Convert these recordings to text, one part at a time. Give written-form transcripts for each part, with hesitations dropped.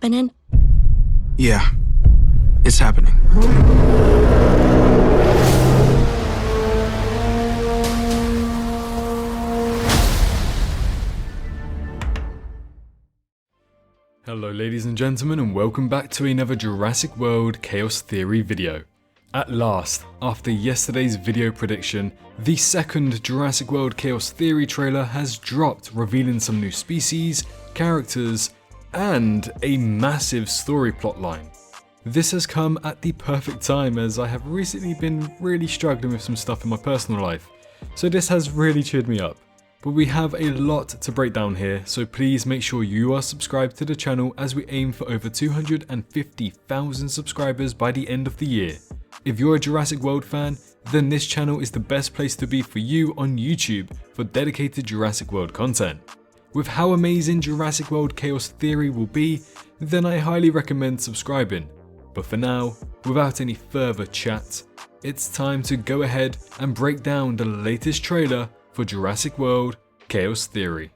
happening? Yeah, it's happening. Hello ladies and gentlemen, and welcome back to another Jurassic World Chaos Theory video. At last, after yesterday's video prediction, the second Jurassic World Chaos Theory trailer has dropped, revealing some new species, characters, and a massive story plotline. This has come at the perfect time, as I have recently been really struggling with some stuff in my personal life, so this has really cheered me up. But we have a lot to break down here, so please make sure you are subscribed to the channel as we aim for over 250,000 subscribers by the end of the year. If you're a Jurassic World fan, then this channel is the best place to be for you on YouTube for dedicated Jurassic World content. With how amazing Jurassic World Chaos Theory will be, then I highly recommend subscribing. But for now, without any further chat, it's time to go ahead and break down the latest trailer for Jurassic World Chaos Theory.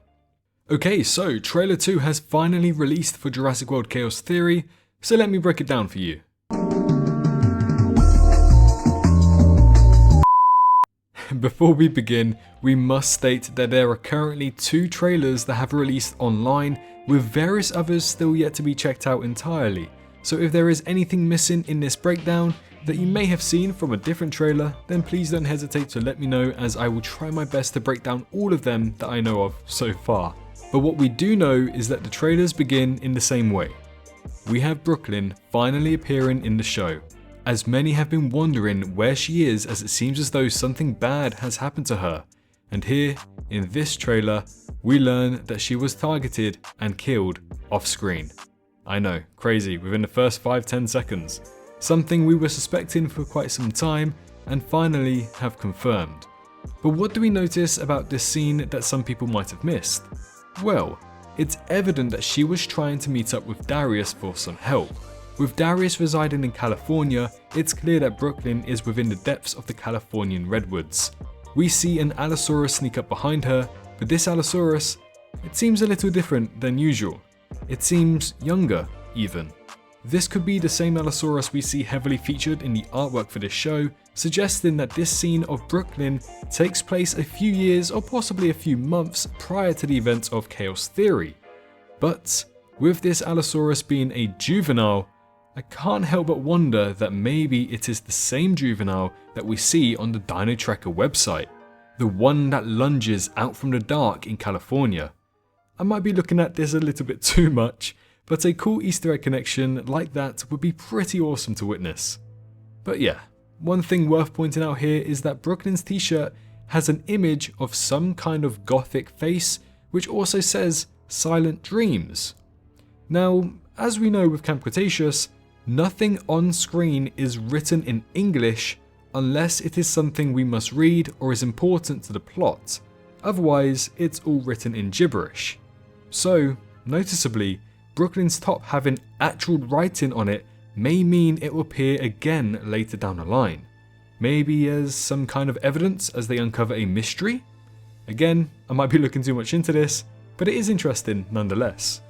Okay, so trailer 2 has finally released for Jurassic World Chaos Theory, so let me break it down for you. Before we begin, we must state that there are currently 2 trailers that have released online, with various others still yet to be checked out entirely. So if there is anything missing in this breakdown that you may have seen from a different trailer, then please don't hesitate to let me know, as I will try my best to break down all of them that I know of so far. But what we do know is that the trailers begin in the same way. We have Brooklyn finally appearing in the show, as many have been wondering where she is, as it seems as though something bad has happened to her. And here, in this trailer, we learn that she was targeted and killed off screen. I know, crazy, within the first 5-10 seconds. Something we were suspecting for quite some time and finally have confirmed. But what do we notice about this scene that some people might have missed? Well, it's evident that she was trying to meet up with Darius for some help. With Darius residing in California, it's clear that Brooklyn is within the depths of the Californian redwoods. We see an Allosaurus sneak up behind her, but this Allosaurus, it seems a little different than usual. It seems younger, even. This could be the same Allosaurus we see heavily featured in the artwork for this show, suggesting that this scene of Brooklyn takes place a few years or possibly a few months prior to the events of Chaos Theory. But with this Allosaurus being a juvenile, I can't help but wonder that maybe it is the same juvenile that we see on the Dino Tracker website, the one that lunges out from the dark in California. I might be looking at this a little bit too much, but a cool Easter egg connection like that would be pretty awesome to witness. But yeah, one thing worth pointing out here is that Brooklyn's t-shirt has an image of some kind of gothic face, which also says Silent Dreams. Now, as we know with Camp Cretaceous, nothing on screen is written in English unless it is something we must read or is important to the plot. Otherwise, it's all written in gibberish. So, noticeably, Brooklyn's top having actual writing on it may mean it will appear again later down the line. Maybe as some kind of evidence as they uncover a mystery? Again, I might be looking too much into this, but it is interesting nonetheless.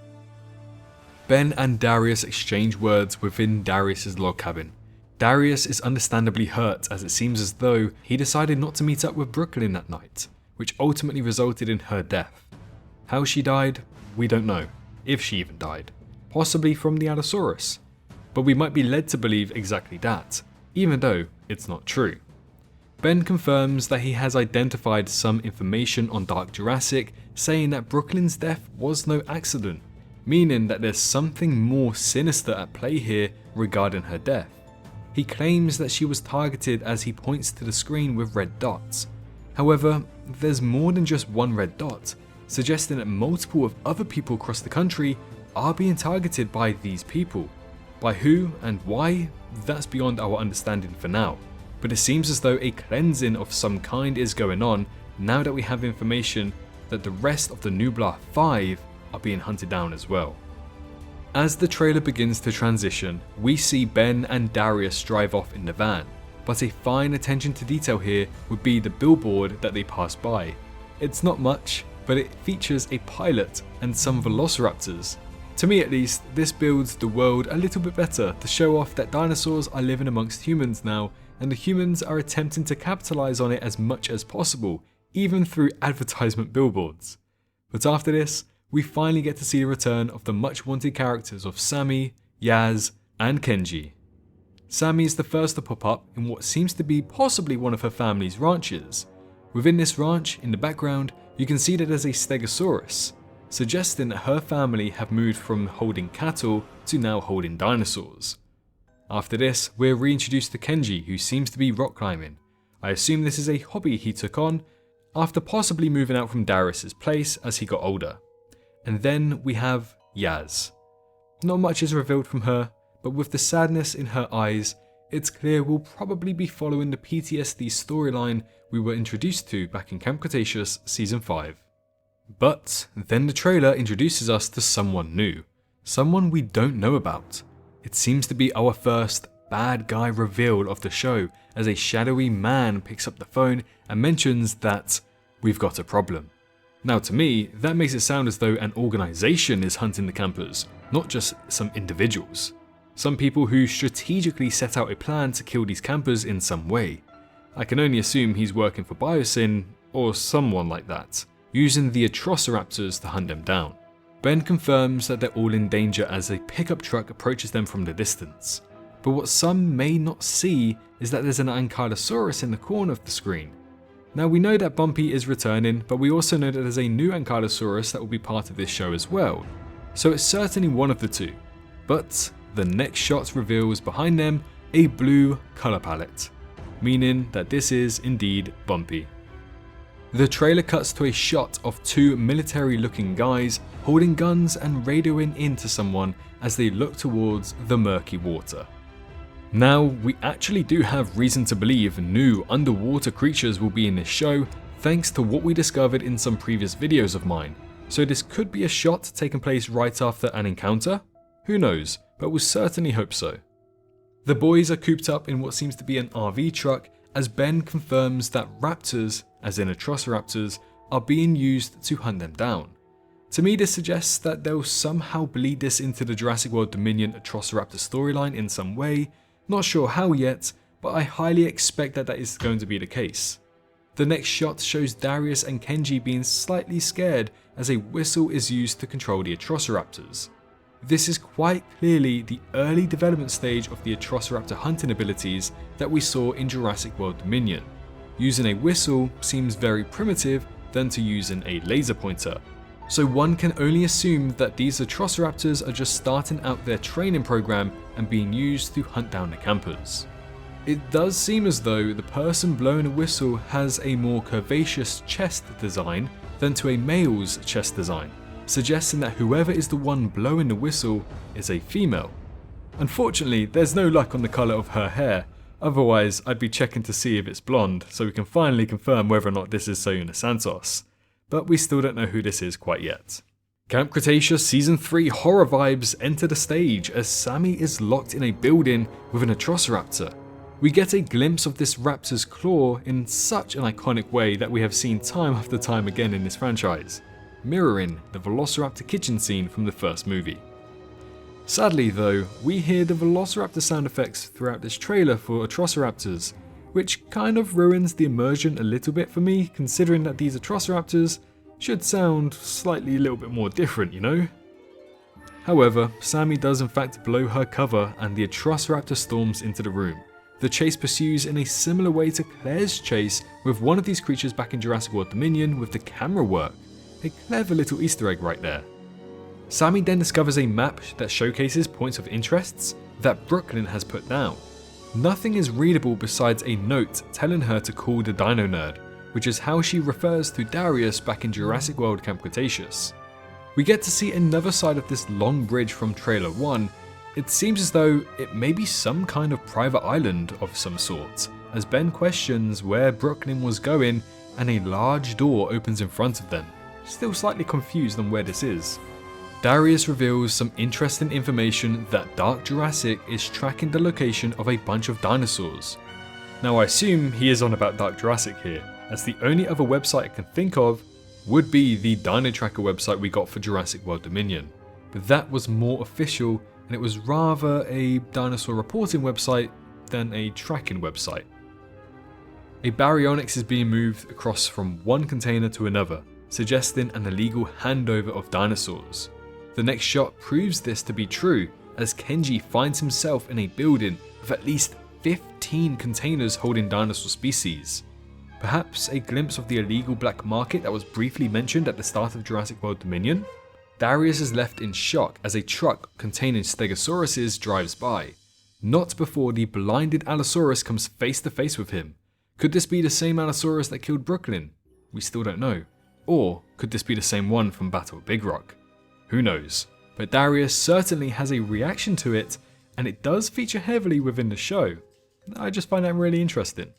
Ben and Darius exchange words within Darius's log cabin. Darius is understandably hurt, as it seems as though he decided not to meet up with Brooklyn that night, which ultimately resulted in her death. How she died, we don't know. If she even died, possibly from the Allosaurus, but we might be led to believe exactly that, even though it's not true. Ben confirms that he has identified some information on Dark Jurassic, saying that Brooklyn's death was no accident, meaning that there's something more sinister at play here regarding her death. He claims that she was targeted as he points to the screen with red dots. However, there's more than just one red dot, suggesting that multiple of other people across the country are being targeted by these people. By who and why, that's beyond our understanding for now, but it seems as though a cleansing of some kind is going on now that we have information that the rest of the Nublar 5 are being hunted down as well. As the trailer begins to transition, we see Ben and Darius drive off in the van, but a fine attention to detail here would be the billboard that they pass by. It's not much, but it features a pilot and some velociraptors. To me at least, this builds the world a little bit better to show off that dinosaurs are living amongst humans now, and the humans are attempting to capitalize on it as much as possible, even through advertisement billboards. But after this, we finally get to see the return of the much wanted characters of Sammy, Yaz, and Kenji. Sammy is the first to pop up in what seems to be possibly one of her family's ranches. Within this ranch, in the background, you can see that there's a Stegosaurus, suggesting that her family have moved from holding cattle to now holding dinosaurs. After this, we're reintroduced to Kenji, who seems to be rock climbing. I assume this is a hobby he took on after possibly moving out from Darius's place as he got older. And then we have Yaz. Not much is revealed from her, but with the sadness in her eyes, it's clear we'll probably be following the PTSD storyline we were introduced to back in Camp Cretaceous Season 5. But then the trailer introduces us to someone new, someone we don't know about. It seems to be our first bad guy reveal of the show, as a shadowy man picks up the phone and mentions that we've got a problem. Now to me, that makes it sound as though an organization is hunting the campers, not just some individuals. Some people who strategically set out a plan to kill these campers in some way. I can only assume he's working for Biosyn or someone like that, using the Atrociraptors to hunt them down. Ben confirms that they're all in danger as a pickup truck approaches them from the distance. But what some may not see is that there's an Ankylosaurus in the corner of the screen. Now we know that Bumpy is returning, but we also know that there's a new Ankylosaurus that will be part of this show as well. So it's certainly one of the two. But the next shot reveals behind them a blue color palette, meaning that this is indeed Bumpy. The trailer cuts to a shot of two military-looking guys holding guns and radioing into someone as they look towards the murky water. Now, we actually do have reason to believe new underwater creatures will be in this show, thanks to what we discovered in some previous videos of mine. So this could be a shot taking place right after an encounter? Who knows, but we'll certainly hope so. The boys are cooped up in what seems to be an RV truck as Ben confirms that raptors, as in Atrociraptors, are being used to hunt them down. To me, this suggests that they'll somehow bleed this into the Jurassic World Dominion Atrociraptor storyline in some way. Not sure how yet, but I highly expect that is going to be the case. The next shot shows Darius and Kenji being slightly scared as a whistle is used to control the Atrociraptors. This is quite clearly the early development stage of the Atrociraptor hunting abilities that we saw in Jurassic World Dominion. Using a whistle seems very primitive than to using a laser pointer. So one can only assume that these Atrociraptors are just starting out their training program and being used to hunt down the campers. It does seem as though the person blowing a whistle has a more curvaceous chest design than to a male's chest design, suggesting that whoever is the one blowing the whistle is a female. Unfortunately, there's no luck on the colour of her hair, otherwise I'd be checking to see if it's blonde so we can finally confirm whether or not this is Sayuna Santos. But we still don't know who this is quite yet. Camp Cretaceous Season 3 horror vibes enter the stage as Sammy is locked in a building with an Atrociraptor. We get a glimpse of this raptor's claw in such an iconic way that we have seen time after time again in this franchise, mirroring the Velociraptor kitchen scene from the first movie. Sadly though, we hear the Velociraptor sound effects throughout this trailer for Atrociraptors, which kind of ruins the immersion a little bit for me, considering that these Atrociraptors should sound slightly a little bit more different, you know? However, Sammy does in fact blow her cover and the Atrociraptor storms into the room. The chase pursues in a similar way to Claire's chase with one of these creatures back in Jurassic World Dominion with the camera work. A clever little Easter egg right there. Sammy then discovers a map that showcases points of interests that Brooklyn has put down. Nothing is readable besides a note telling her to call the Dino Nerd, which is how she refers to Darius back in Jurassic World Camp Cretaceous. We get to see another side of this long bridge from trailer 1. It seems as though it may be some kind of private island of some sort, as Ben questions where Brooklyn was going and a large door opens in front of them. Still slightly confused on where this is. Darius reveals some interesting information that Dark Jurassic is tracking the location of a bunch of dinosaurs. Now I assume he is on about Dark Jurassic here, as the only other website I can think of would be the Dino Tracker website we got for Jurassic World Dominion. but that was more official, and it was rather a dinosaur reporting website than a tracking website. A baryonyx is being moved across from one container to another, suggesting an illegal handover of dinosaurs. The next shot proves this to be true, as Kenji finds himself in a building with at least 15 containers holding dinosaur species. Perhaps a glimpse of the illegal black market that was briefly mentioned at the start of Jurassic World Dominion? Darius is left in shock as a truck containing Stegosauruses drives by, not before the blinded Allosaurus comes face to face with him. Could this be the same Allosaurus that killed Brooklyn? We still don't know. Or could this be the same one from Battle of Big Rock? Who knows? But Darius certainly has a reaction to it, and it does feature heavily within the show. I just find that really interesting.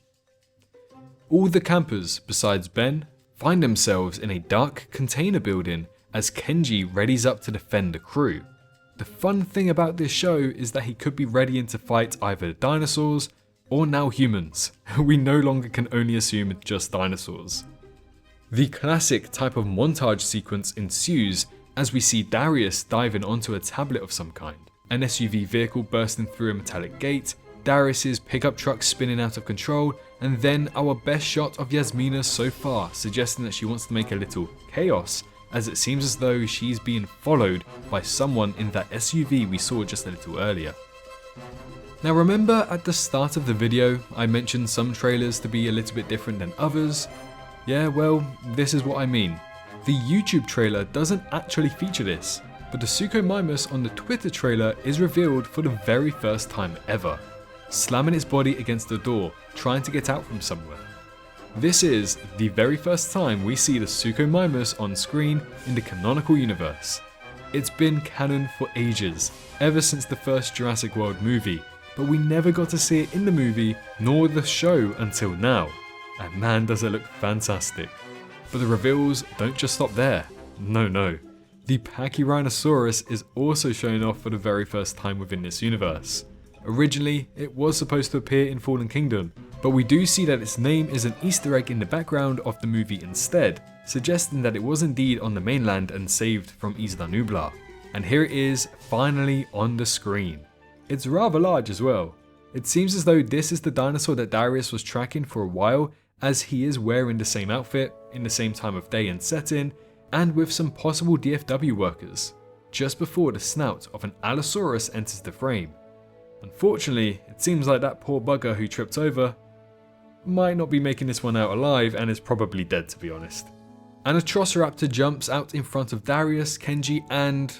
All the campers, besides Ben, find themselves in a dark container building as Kenji readies up to defend the crew. The fun thing about this show is that he could be readying to fight either dinosaurs or now humans. We no longer can only assume it's just dinosaurs. The classic type of montage sequence ensues as we see Darius diving onto a tablet of some kind, an SUV vehicle bursting through a metallic gate, Darius's pickup truck spinning out of control, and then our best shot of Yasmina so far, suggesting that she wants to make a little chaos, as it seems as though she's being followed by someone in that SUV we saw just a little earlier. Now remember at the start of the video I mentioned some trailers to be a little bit different than others? Yeah, well, this is what I mean. The YouTube trailer doesn't actually feature this, but the Suchomimus on the Twitter trailer is revealed for the very first time ever, slamming its body against the door, trying to get out from somewhere. This is the very first time we see the Suchomimus on screen in the canonical universe. It's been canon for ages, ever since the first Jurassic World movie, but we never got to see it in the movie nor the show until now, and man does it look fantastic. But the reveals don't just stop there. No. The Pachyrhinosaurus is also shown off for the very first time within this universe. Originally, it was supposed to appear in Fallen Kingdom, but we do see that its name is an Easter egg in the background of the movie instead, suggesting that it was indeed on the mainland and saved from Isla Nublar. And here it is, finally on the screen. It's rather large as well. It seems as though this is the dinosaur that Darius was tracking for a while, as he is wearing the same outfit, in the same time of day and setting, and with some possible DFW workers, just before the snout of an Allosaurus enters the frame. Unfortunately, it seems like that poor bugger who tripped over might not be making this one out alive and is probably dead, to be honest. An Atrociraptor jumps out in front of Darius, Kenji, and...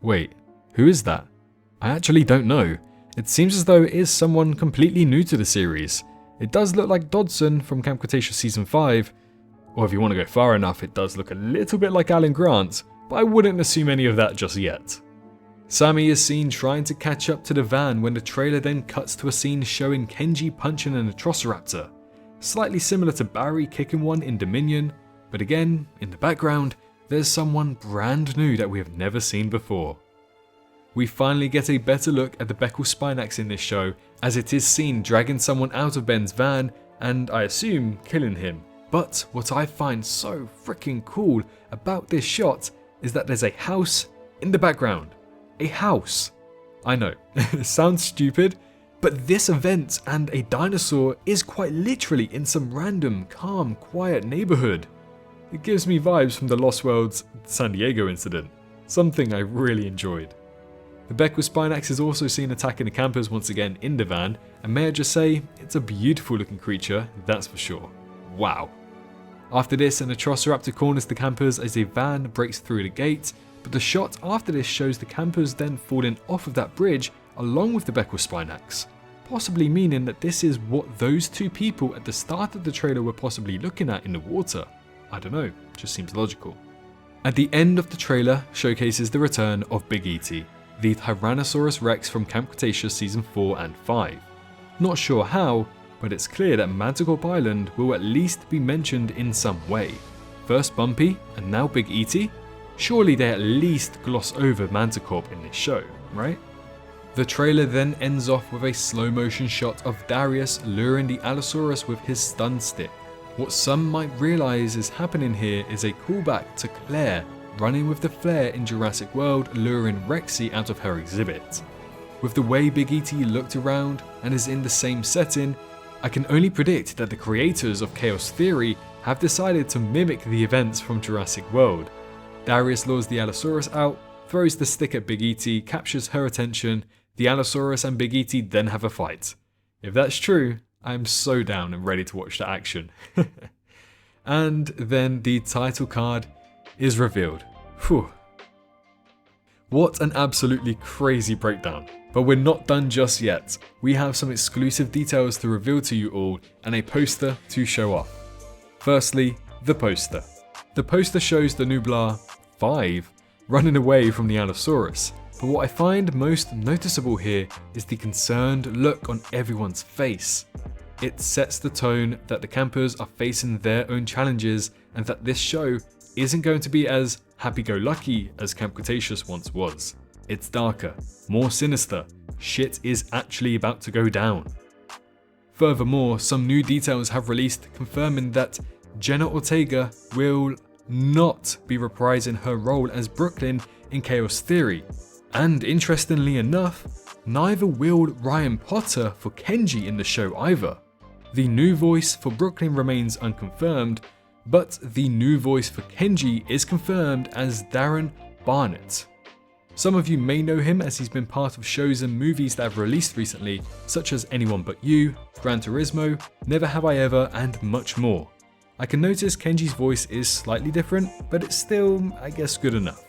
Wait, who is that? I actually don't know. It seems as though it is someone completely new to the series. It does look like Dodson from Camp Cretaceous Season 5, or if you want to go far enough, it does look a little bit like Alan Grant, but I wouldn't assume any of that just yet. Sammy is seen trying to catch up to the van when the trailer then cuts to a scene showing Kenji punching an Atrociraptor, slightly similar to Barry kicking one in Dominion, but again, in the background, there's someone brand new that we have never seen before. We finally get a better look at the Beckel Spinax in this show, as it is seen dragging someone out of Ben's van and, I assume, killing him. But what I find so freaking cool about this shot is that there's a house in the background. A house. I know, it sounds stupid, but this event and a dinosaur is quite literally in some random, calm, quiet neighborhood. It gives me vibes from the Lost World's San Diego incident, something I really enjoyed. The Beckel Spinax is also seen attacking the campers once again in the van, and may I just say, it's a beautiful looking creature, that's for sure. Wow. After this, an Atrociraptor corners the campers as a van breaks through the gate, but the shot after this shows the campers then falling off of that bridge along with the Beckel Spinax, possibly meaning that this is what those two people at the start of the trailer were possibly looking at in the water. I don't know, just seems logical. At the end of the trailer showcases the return of Big E.T., the Tyrannosaurus Rex from Camp Cretaceous Season 4 and 5. Not sure how, but it's clear that Manticorp Island will at least be mentioned in some way. First Bumpy, and now Big E.T.? Surely they at least gloss over Manticorp in this show, right? The trailer then ends off with a slow motion shot of Darius luring the Allosaurus with his stun stick. What some might realise is happening here is a callback to Claire, running with the flare in Jurassic World luring Rexy out of her exhibit. With the way Big E.T. looked around and is in the same setting, I can only predict that the creators of Chaos Theory have decided to mimic the events from Jurassic World. Darius lures the Allosaurus out, throws the stick at Big E.T., captures her attention, the Allosaurus and Big E.T. then have a fight. If that's true, I'm so down and ready to watch the action. And then the title card is revealed. Whew. What an absolutely crazy breakdown. But we're not done just yet. We have some exclusive details to reveal to you all and a poster to show off. Firstly, the poster. The poster shows the Nublar 5 running away from the Allosaurus. But what I find most noticeable here is the concerned look on everyone's face. It sets the tone that the campers are facing their own challenges and that this show isn't going to be as happy-go-lucky as Camp Cretaceous once was. It's darker, more sinister, shit is actually about to go down. Furthermore, some new details have released confirming that Jenna Ortega will not be reprising her role as Brooklyn in Chaos Theory. And interestingly enough, neither will Ryan Potter for Kenji in the show either. The new voice for Brooklyn remains unconfirmed, but the new voice for Kenji is confirmed as Darren Barnett. Some of you may know him as he's been part of shows and movies that have released recently, such as Anyone But You, Gran Turismo, Never Have I Ever, and much more. I can notice Kenji's voice is slightly different, but it's still, I guess, good enough.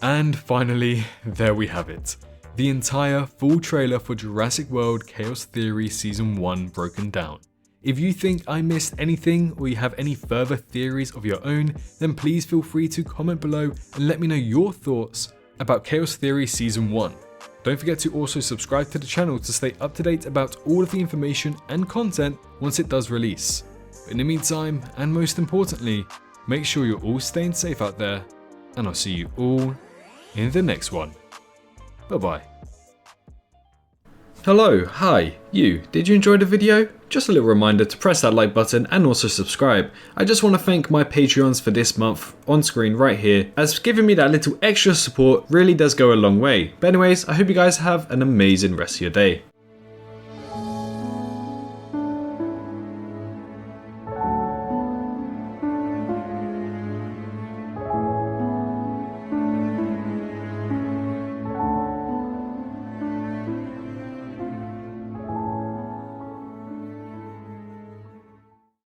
And finally, there we have it. The entire full trailer for Jurassic World Chaos Theory Season 1 broken down. If you think I missed anything or you have any further theories of your own, then please feel free to comment below and let me know your thoughts about Chaos Theory Season 1. Don't forget to also subscribe to the channel to stay up to date about all of the information and content once it does release. But in the meantime, and most importantly, make sure you're all staying safe out there, and I'll see you all in the next one. Bye bye. Hello, hi, you. Did you enjoy the video? Just a little reminder to press that like button and also subscribe. I just want to thank my Patreons for this month on screen right here, as giving me that little extra support really does go a long way. But anyways, I hope you guys have an amazing rest of your day.